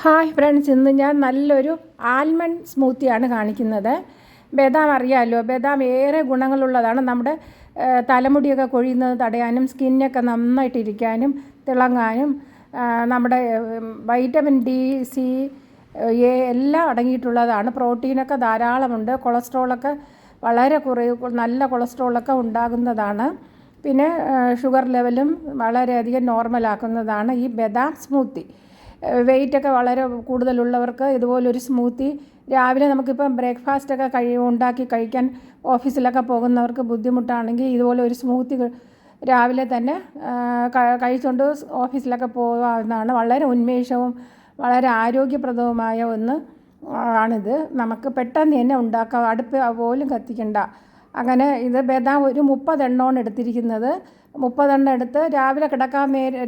Hi friends, ഇന്ന് ഞാൻ നല്ലൊരു ആൽമണ്ട് സ്മൂത്തിയാണ് കാണിക്കുന്നത്. ബദാം അറിയാമല്ലോ, ബദാം ഏറെ ഗുണങ്ങളുള്ളതാണ്. നമ്മുടെ തലമുടിയൊക്കെ കൊഴിയുന്നത് തടയാനും സ്കിന്നൊക്കെ നന്നായിട്ടിരിക്കാനും തിളങ്ങാനും നമ്മുടെ വൈറ്റമിൻ ഡി, സി, എ എല്ലാം അടങ്ങിയിട്ടുള്ളതാണ്. പ്രോട്ടീനൊക്കെ ധാരാളമുണ്ട്. കൊളസ്ട്രോളൊക്കെ വളരെ നല്ല കൊളസ്ട്രോളൊക്കെ ഉണ്ടാകുന്നതാണ്. പിന്നെ ഷുഗർ ലെവലും വളരെയധികം നോർമലാക്കുന്നതാണ് ഈ ബദാം സ്മൂത്തി. വെയിറ്റൊക്കെ വളരെ കൂടുതലുള്ളവർക്ക് ഇതുപോലൊരു സ്മൂത്തി രാവിലെ നമുക്കിപ്പം ബ്രേക്ക്ഫാസ്റ്റൊക്കെ ഉണ്ടാക്കി കഴിക്കാൻ ഓഫീസിലൊക്കെ പോകുന്നവർക്ക് ബുദ്ധിമുട്ടാണെങ്കിൽ ഇതുപോലെ ഒരു സ്മൂത്തി രാവിലെ തന്നെ കഴിച്ചുകൊണ്ട് ഓഫീസിലൊക്കെ പോകാവുന്നതാണ്. വളരെ ഉന്മേഷവും വളരെ ആരോഗ്യപ്രദവുമായ ഒന്ന് ആണിത്. നമുക്ക് പെട്ടെന്ന് തന്നെ ഉണ്ടാക്കാം, അടുപ്പ് പോലും കത്തിക്കണ്ട. അങ്ങനെ ഇത് ബദാം ഒരു 30 എണ്ണമാണ് എടുത്തിരിക്കുന്നത്. 30 എണ്ണം എടുത്ത്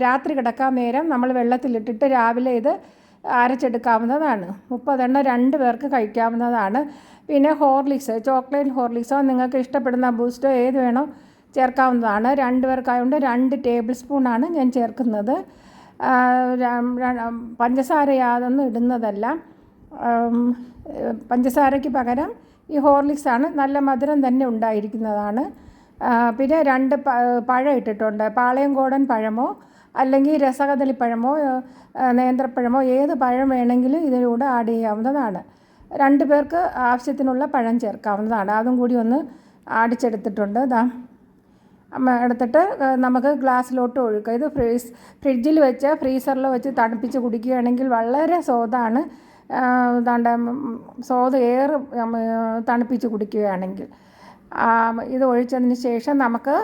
രാത്രി കിടക്കാൻ നേരം നമ്മൾ വെള്ളത്തിലിട്ടിട്ട് രാവിലെ ഇത് അരച്ചെടുക്കാവുന്നതാണ്. 30 എണ്ണം 2 പേർക്ക് കഴിക്കാവുന്നതാണ്. പിന്നെ ഹോർലിക്സ്, ചോക്ലേറ്റ് ഹോർലിക്സോ നിങ്ങൾക്ക് ഇഷ്ടപ്പെടുന്ന ബൂസ്റ്റോ ഏത് വേണോ ചേർക്കാവുന്നതാണ്. 2 പേർക്കായതുകൊണ്ട് 2 ടേബിൾ സ്പൂണാണ് ഞാൻ ചേർക്കുന്നത്. പഞ്ചസാര യാതൊന്നും ഇടുന്നതല്ല. പഞ്ചസാരയ്ക്ക് പകരം ഈ ഹോർലിക്സാണ്. നല്ല മധുരം തന്നെ ഉണ്ടായിരിക്കുന്നതാണ്. പിന്നെ 2 പഴം ഇട്ടിട്ടുണ്ട്. പാളയംകോടൻ പഴമോ അല്ലെങ്കിൽ രസകദളിപ്പഴമോ നേന്ത്രപ്പഴമോ ഏത് പഴം വേണമെങ്കിലും ഇതിലൂടെ ആഡ് ചെയ്യാവുന്നതാണ്. 2 പേർക്ക് ആവശ്യത്തിനുള്ള പഴം ചേർക്കാവുന്നതാണ്. അതും കൂടി ഒന്ന് ആടിച്ചെടുത്തിട്ടുണ്ട്. എടുത്തിട്ട് നമുക്ക് ഗ്ലാസ്സിലോട്ട് ഒഴുക്കുക. ഇത് ഫ്രിഡ്ജിൽ വെച്ച് ഫ്രീസറിൽ വെച്ച് തണുപ്പിച്ച് കുടിക്കുകയാണെങ്കിൽ വളരെ സ്വാദാണ്. സ്വാദ് ഏറെ തണുപ്പിച്ച് കുടിക്കുകയാണെങ്കിൽ. ഇത് ഒഴിച്ചതിന് ശേഷം നമുക്ക്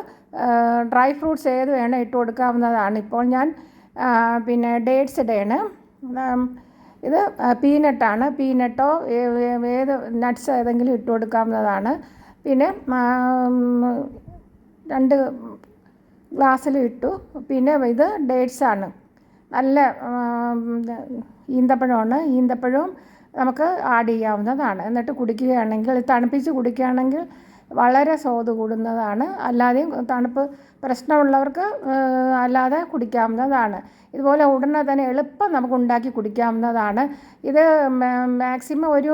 ഡ്രൈ ഫ്രൂട്ട്സ് ഏത് വേണം ഇട്ട് കൊടുക്കാവുന്നതാണ്. ഇപ്പോൾ ഞാൻ പിന്നെ ഡേറ്റ്സ് ഇടയാണ്. ഇത് പീനട്ടാണ്. പീനട്ടോ ഏത് നട്ട്സ് ഏതെങ്കിലും ഇട്ട് കൊടുക്കാവുന്നതാണ്. പിന്നെ 2 ഗ്ലാസ്സിൽ ഇട്ടു. പിന്നെ ഇത് ഡേറ്റ്സാണ്. നല്ല ഈന്തപ്പഴമാണ്. ഈന്തപ്പഴവും നമുക്ക് ആഡ് ചെയ്യാവുന്നതാണ്. എന്നിട്ട് കുടിക്കുകയാണെങ്കിൽ, തണുപ്പിച്ച് കുടിക്കുകയാണെങ്കിൽ വളരെ സ്വാദ് കൂടുന്നതാണ്. അല്ലാതെയും തണുപ്പ് പ്രശ്നമുള്ളവർക്ക് അല്ലാതെ കുടിക്കാവുന്നതാണ്. ഇതുപോലെ ഉടനെ തന്നെ എളുപ്പം നമുക്ക് ഉണ്ടാക്കി കുടിക്കാവുന്നതാണ്. ഇത് മാക്സിമം ഒരു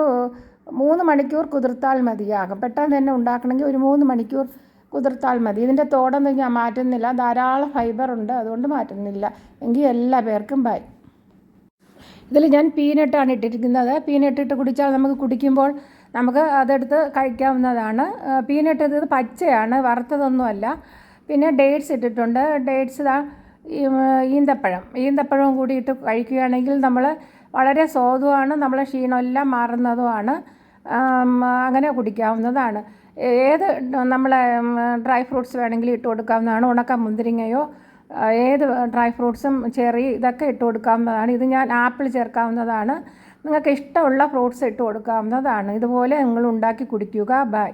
3 മണിക്കൂർ കുതിർത്താൽ മതിയാകും. പെട്ടെന്ന് തന്നെ ഉണ്ടാക്കണമെങ്കിൽ ഒരു 3 മണിക്കൂർ കുതിർത്താൽ മതി. ഇതിൻ്റെ തോടൊന്നും ഞാൻ മാറ്റുന്നില്ല, ധാരാളം ഫൈബറുണ്ട്, അതുകൊണ്ട് മാറ്റുന്നില്ല. എങ്കിൽ എല്ലാ പേർക്കും ബൈ. ഇതിൽ ഞാൻ പീനട്ടാണ് ഇട്ടിരിക്കുന്നത്. പീനട്ട് ഇട്ട് കുടിച്ചാൽ നമുക്ക് കുടിക്കുമ്പോൾ നമുക്ക് അതെടുത്ത് കഴിക്കാവുന്നതാണ്. പീനട്ട് ഇത് പച്ചയാണ്, വറുത്തതൊന്നുമല്ല. പിന്നെ ഡേറ്റ്സ് ഇട്ടിട്ടുണ്ട്. ഡേറ്റ്സ് ഈന്തപ്പഴവും കൂടി ഇട്ട് കഴിക്കുകയാണെങ്കിൽ നമ്മൾ വളരെ സ്വാദുമാണ്, നമ്മളെ ക്ഷീണമെല്ലാം മാറുന്നതുമാണ്. അങ്ങനെ കുടിക്കാവുന്നതാണ്. ഏത് നമ്മളെ ഡ്രൈ ഫ്രൂട്ട്സ് വേണമെങ്കിലും ഇട്ട് കൊടുക്കാവുന്നതാണ്. ഉണക്ക മുന്തിരിങ്ങയോ ഏത് ഡ്രൈ ഫ്രൂട്ട്സും ചെറി ഇതൊക്കെ ഇട്ട് കൊടുക്കാവുന്നതാണ്. ഇത് ഞാൻ ആപ്പിൾ ചേർക്കാവുന്നതാണ്. നിങ്ങൾക്ക് ഇഷ്ടമുള്ള ഫ്രൂട്ട്സ് ഇട്ട് കൊടുക്കാവുന്നതാണ്. ഇതുപോലെ നിങ്ങൾ ഉണ്ടാക്കി കുടിക്കുക. ബൈ.